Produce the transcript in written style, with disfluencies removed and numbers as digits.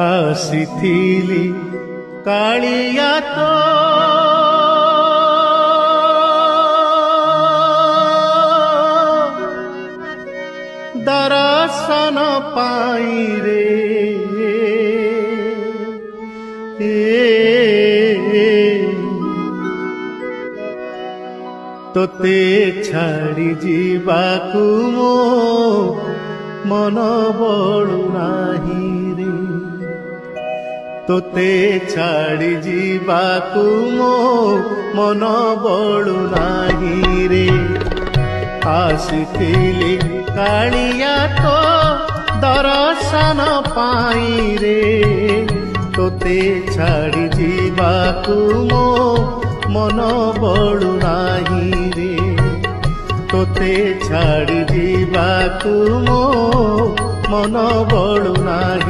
ଆସିଥିଲି କାଳିଆ ତୋ ଦର୍ଶନ ପାଇଁ ରେ ତୋତେ ଛାଡ଼ି ଯିବାକୁ ମୋ ମନ ବଳୁ ନାହିଁ ରେ ତୋତେ ଛାଡ଼ି ଯିବାକୁ ମୋ ମନ ବଳୁ ନାହିଁ ରେ ଆସିଥିଲି କାଳିଆ ତୋ ଦର୍ଶନ ପାଇଁ ରେ ତୋତେ ଛାଡ଼ି ଯିବାକୁ ମୋ ମନ ବଳୁ ନାହିଁ ରେ ତୋତେ ଛାଡ଼ି ଯିବାକୁ ମୋ ମନ ବଳୁ ନାହିଁ।